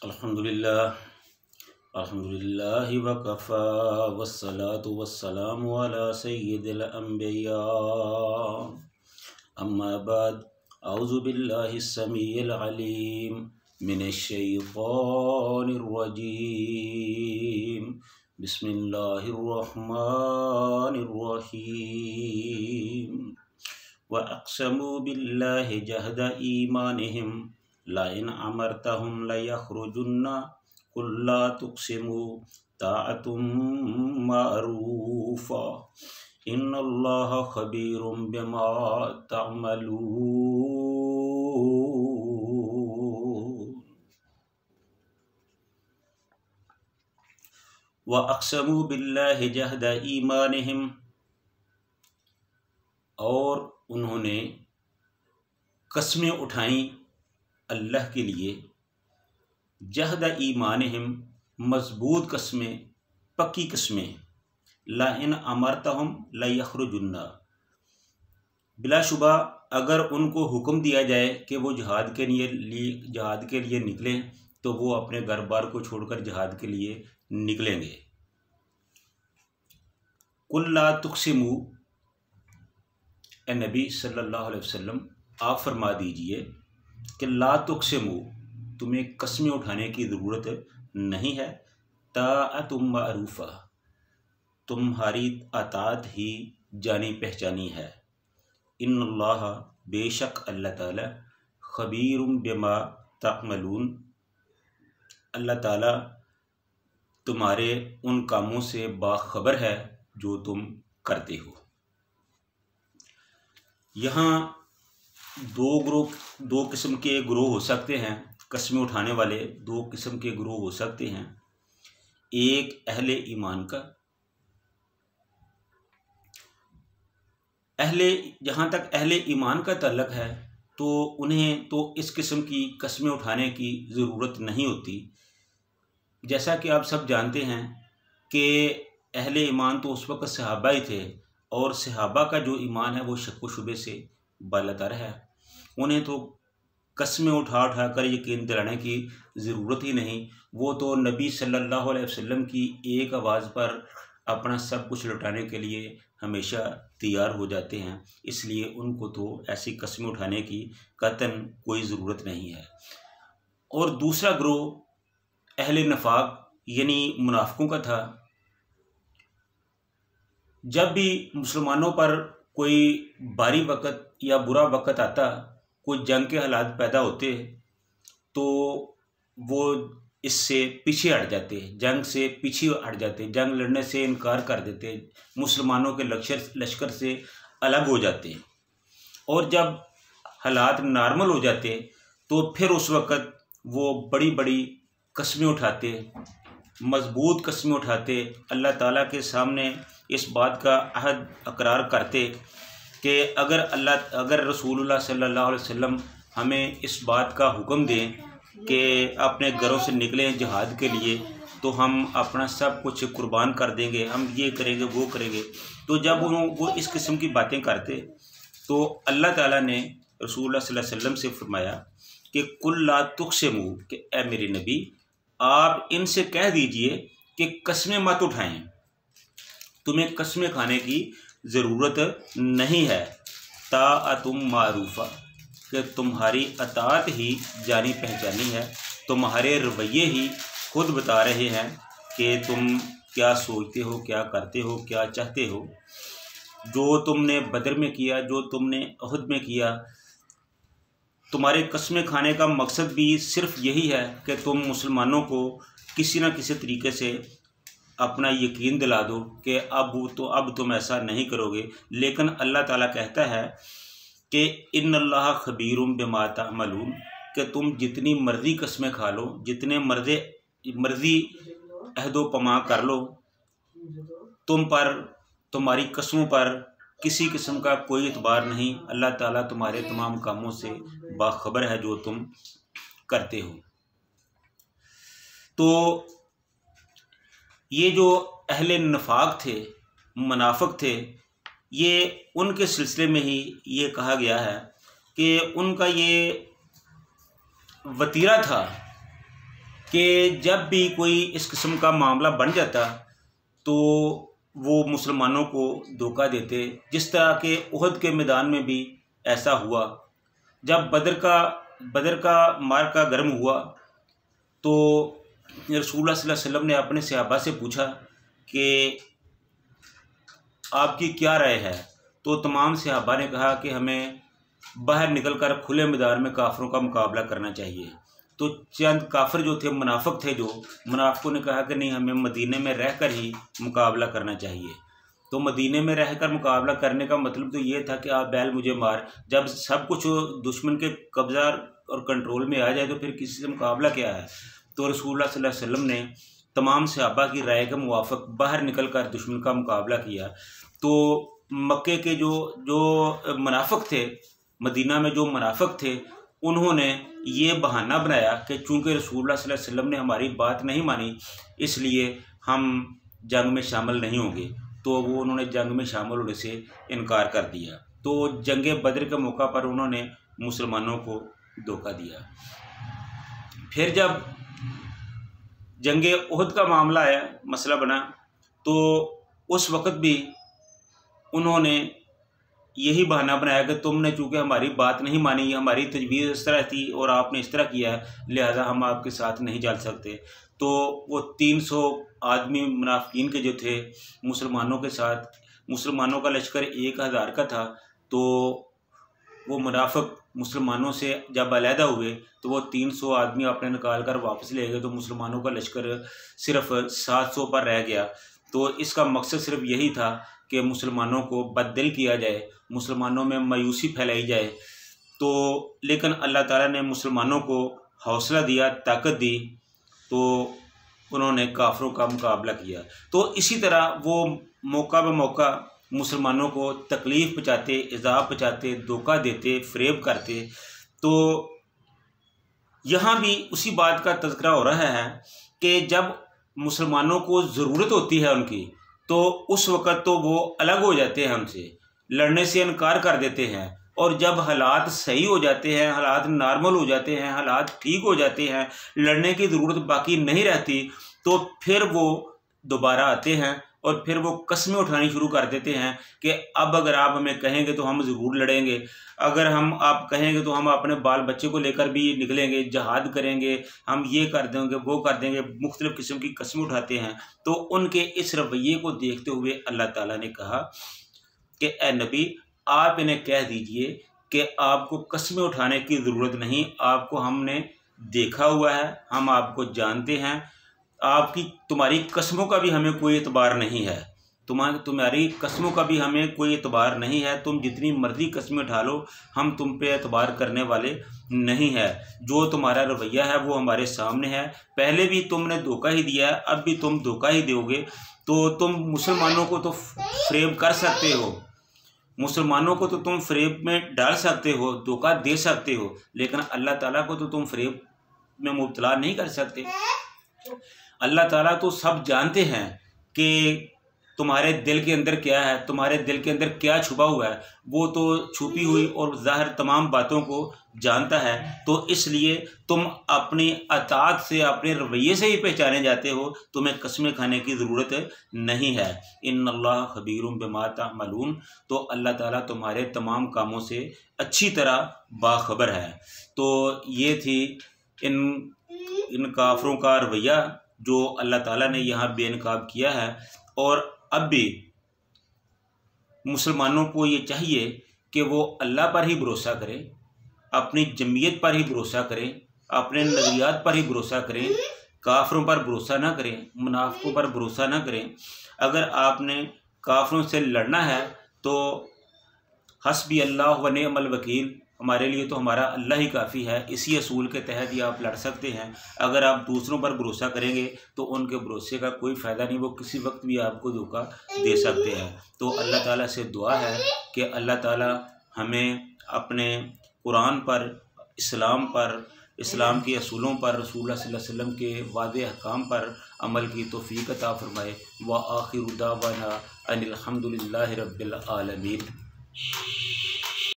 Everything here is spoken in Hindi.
अल्हम्दुलिल्लाहि वकफ़ा वस्सलातु वस्सलामु अला सय्यिदिल अंबिया अम्मा बाद औज़ु बिल्लाहिस समीइल अलीम मिनश शैतानिर रजीम बिस्मिल्लाहिर रहमानिर रहीम व अक़्समू बिल्लाहि जहदा ईमानिहिम लाइन अमरतहुम लयख़्रुजुन्ना कुल ला तुक़सिमू ताअतुम मारूफ़ा इन्नल्लाह ख़बीरुम बिमा तअमलून। व अक़्समू बिल्लाहि जहदा ईमानिहिम, और उन्होंने कस्में उठाई अल्लाह के लिए, जहदा ईमानिहिम मजबूत कस्में, पक्की कस्में, ला इन अमरतहुम लयख़्रुजुन्ना, बिलाशुबा अगर उनको हुक्म दिया जाए कि वो जहाद के लिए निकलें तो वो अपने घर बार को छोड़कर जहाद के लिए निकलेंगे। कुल ला तुक़सिमू, ए नबी सल्लल्लाहु अलैहि वसल्लम आप फरमा दीजिए कि ला तुक़सिमू, तुम्हें कस्में उठाने की ज़रूरत नहीं है। ताअतुम मारूफ़ा, तुम्हारी अतात ही जानी पहचानी है। इन्नल्लाह, बेशक अल्लाह ताला, ख़बीरुम बिमा तअमलून, अल्लाह ताला तुम्हारे उन कामों से बाखबर है जो तुम करते हो। यहाँ दो किस्म के ग्रोह हो सकते हैं, कस्में उठाने वाले दो किस्म के ग्रोह हो सकते हैं। एक अहले ईमान का, जहाँ तक अहले ईमान का ताल्लुक है तो उन्हें तो इस किस्म की कस्में उठाने की ज़रूरत नहीं होती। जैसा कि आप सब जानते हैं कि अहले ईमान तो उस वक़्त सहाबा ही थे, और सहाबा का जो ईमान है वो शक व शुबे से बालातर है। उन्हें तो कस्में उठा कर यकीन दिलाने की ज़रूरत ही नहीं। वो तो नबी सल्लल्लाहु अलैहि वसल्लम की एक आवाज़ पर अपना सब कुछ लुटाने के लिए हमेशा तैयार हो जाते हैं, इसलिए उनको तो ऐसी कस्में उठाने की कतन कोई ज़रूरत नहीं है। और दूसरा ग्रोह अहले नफाक यानी मुनाफिकों का था। जब भी मुसलमानों पर कोई भारी वक़्त या बुरा वक़्त आता, कोई जंग के हालात पैदा होते, तो वो इससे पीछे हट जाते, जंग से पीछे हट जाते, जंग लड़ने से इनकार कर देते, मुसलमानों के लश्कर से अलग हो जाते। और जब हालात नॉर्मल हो जाते तो फिर उस वक़्त वो बड़ी बड़ी कस्में उठाते, मजबूत कस्में उठाते, अल्लाह ताला के सामने इस बात का अहद अकरार करते कि अगर रसूलुल्लाह सल्लल्लाहु अलैहि वसल्लम हमें इस बात का हुक्म दें कि अपने घरों से निकलें जहाद के लिए, तो हम अपना सब कुछ कुर्बान कर देंगे, हम ये करेंगे वो करेंगे। तो जब वो इस किस्म की बातें करते तो अल्लाह ताला ने रसूलुल्लाह सल्लल्लाहु अलैहि वसल्लम से फरमाया कि कुल ला तुक़सिमू, कि ए मेरे नबी आप इनसे कह दीजिए कि कस्में मत उठाएं, तुम्हें कस्में खाने की ज़रूरत नहीं है। ताअतुम मारूफ़ा, कि तुम्हारी अतात ही जानी पहचानी है, तुम्हारे रवैये ही खुद बता रहे हैं कि तुम क्या सोचते हो, क्या करते हो, क्या चाहते हो। जो तुमने बदर में किया, जो तुमने उहद में किया, तुम्हारे कस्में खाने का मकसद भी सिर्फ यही है कि तुम मुसलमानों को किसी न किसी तरीके से अपना यकीन दिला दो कि अब तुम ऐसा नहीं करोगे। लेकिन अल्लाह ताला कहता है कि इन्नल्लाह ख़बीरुम बिमा तअमलून, कि तुम जितनी मर्ज़ी कस्में खा लो, जितने मर्ज़ी अहदो पमा कर लो, तुम पर, तुम्हारी कस्मों पर किसी किस्म का कोई इतबार नहीं। अल्लाह ताला तुम्हारे तमाम कामों से बाखबर है जो तुम करते हो। तो ये जो अहले नफाक थे, मुनाफिक थे, ये उनके सिलसिले में ही ये कहा गया है कि उनका ये वतीरा था कि जब भी कोई इस किस्म का मामला बन जाता तो वो मुसलमानों को धोखा देते। जिस तरह के उहद के मैदान में भी ऐसा हुआ। जब बदर का मार्का गर्म हुआ तो रसूलुल्लाह सल्लल्लाहु अलैहि वसल्लम ने अपने सहाबा से पूछा कि आपकी क्या राय है। तो तमाम सहाबा ने कहा कि हमें बाहर निकलकर खुले मैदान में काफिरों का मुकाबला करना चाहिए। तो चंद काफिर जो थे, मुनाफिक थे, जो मुनाफिकों ने कहा कि नहीं, हमें मदीने में रहकर ही मुकाबला करना चाहिए। तो मदीने में रहकर मुकाबला करने का मतलब तो ये था कि आप बैल मुझे मार। जब सब कुछ दुश्मन के कब्जा और कंट्रोल में आ जाए तो फिर किसी से मुकाबला क्या है। तो रसूलुल्लाह सल्लल्लाहु अलैहि वसल्लम ने तमाम सहाबा की राय के मुवाफिक बाहर निकलकर दुश्मन का मुकाबला किया। तो मक्के के जो मुनाफिक थे, मदीना में जो मुनाफिक थे, उन्होंने ये बहाना बनाया कि चूँकि रसूलुल्लाह सल्लल्लाहु अलैहि वसल्लम ने हमारी बात नहीं मानी इसलिए हम जंग में शामिल नहीं होंगे। तो वो उन्होंने जंग में शामिल होने से इनकार कर दिया। तो जंग बदर के मौका पर उन्होंने मुसलमानों को धोखा दिया। फिर जब जंग उहद का मामला आया, मसला बना, तो उस वक़्त भी उन्होंने यही बहाना बनाया कि तुमने चूँकि हमारी बात नहीं मानी, हमारी तजवीज़ इस तरह थी और आपने इस तरह किया है, लिहाजा हम आपके साथ नहीं चल सकते। तो वो 300 आदमी मुनाफिकीन के जो थे मुसलमानों के साथ, मुसलमानों का लश्कर 1000 का था। तो वो मुनाफिक मुसलमानों से जब अलहदा हुए तो वो 300 आदमी आपने निकाल कर वापस ले गए। तो मुसलमानों का लश्कर सिर्फ 700 पर रह गया। तो इसका मकसद सिर्फ यही था कि मुसलमानों को बददिल किया जाए, मुसलमानों में मायूसी फैलाई जाए। तो लेकिन अल्लाह ताला ने मुसलमानों को हौसला दिया, ताकत दी, तो उन्होंने काफिरों का मुकाबला किया। तो इसी तरह वो मौका ब मौका मुसलमानों को तकलीफ़ पहुँचाते, इज़ाब पहुँचाते, धोखा देते, फ़रेब करते। तो यहाँ भी उसी बात का तज़किरा हो रहा है कि जब मुसलमानों को ज़रूरत होती है उनकी, तो उस वक़्त तो वो अलग हो जाते हैं, हमसे लड़ने से इनकार कर देते हैं। और जब हालात सही हो जाते हैं, हालात नॉर्मल हो जाते हैं, हालात ठीक हो जाते हैं, लड़ने की ज़रूरत बाकी नहीं रहती, तो फिर वो दोबारा आते हैं और फिर वो कस्में उठानी शुरू कर देते हैं कि अब अगर आप हमें कहेंगे तो हम ज़रूर लड़ेंगे, अगर आप कहेंगे तो हम अपने बाल बच्चे को लेकर भी निकलेंगे, जहाद करेंगे, हम ये कर देंगे, वो कर देंगे, मुख्तलिफ़ किस्म की कस्में उठाते हैं। तो उनके इस रवैये को देखते हुए अल्लाह ताला ने कहा कि ए नबी, आप इन्हें कह दीजिए कि आपको कस्में उठाने की ज़रूरत नहीं, आपको हमने देखा हुआ है, हम आपको जानते हैं, तुम्हारी कस्मों का भी हमें कोई एतबार नहीं है, तुम्हारी कस्मों का भी हमें कोई एतबार नहीं है। तुम जितनी मर्जी कस्में उठा लो, हम तुम पे एतबार करने वाले नहीं है। जो तुम्हारा रवैया है वो हमारे सामने है, पहले भी तुमने धोखा ही दिया है, अब भी तुम धोखा ही दोगे। तो तुम मुसलमानों को तो फ़रेब कर सकते हो, मुसलमानों को तो तुम फ़रेब में डाल सकते हो, धोखा दे सकते हो, लेकिन अल्लाह ताला को तो तुम फ़रेब में मुब्तला नहीं कर सकते। अल्लाह ताला तो सब जानते हैं कि तुम्हारे दिल के अंदर क्या है, तुम्हारे दिल के अंदर क्या छुपा हुआ है, वो तो छुपी हुई और ज़ाहिर तमाम बातों को जानता है। तो इसलिए तुम अपनी अताअत से, अपने रवैये से ही पहचाने जाते हो, तुम्हें कस्में खाने की ज़रूरत नहीं है। इन्नल्लाह खबीरुम बिमा तअमलून, तो अल्लाह ताला तुम्हारे तमाम कामों से अच्छी तरह बाखबर है। तो ये थी इन काफरों का रवैया जो अल्लाह ताला ने यहाँ बेनकाब किया है। और अब भी मुसलमानों को ये चाहिए कि वो अल्लाह पर ही भरोसा करें, अपनी जमीयत पर ही भरोसा करें, अपने नज़रियात पर ही भरोसा करें, काफिरों पर भरोसा ना करें, मुनाफिकों पर भरोसा ना करें। अगर आपने काफिरों से लड़ना है तो हस्बी अल्लाह व निअमल वकील, हमारे लिए तो हमारा अल्लाह ही काफ़ी है, इसी असूल के तहत ही आप लड़ सकते हैं। अगर आप दूसरों पर भरोसा करेंगे तो उनके भरोसे का कोई फ़ायदा नहीं, वो किसी वक्त भी आपको धोखा दे सकते हैं। तो अल्लाह ताला से दुआ है कि अल्लाह ताला हमें अपने कुरान पर, इस्लाम पर, इस्लाम के असूलों पर, रसूलुल्लाह सल्लल्लाहु अलैहि वसल्लम के वादे अहकाम पर अमल की तौफीक अता फरमाए। व आखिरु दावाना अनिल हम्दुलिल्लाहि रब्बिल आलमीन।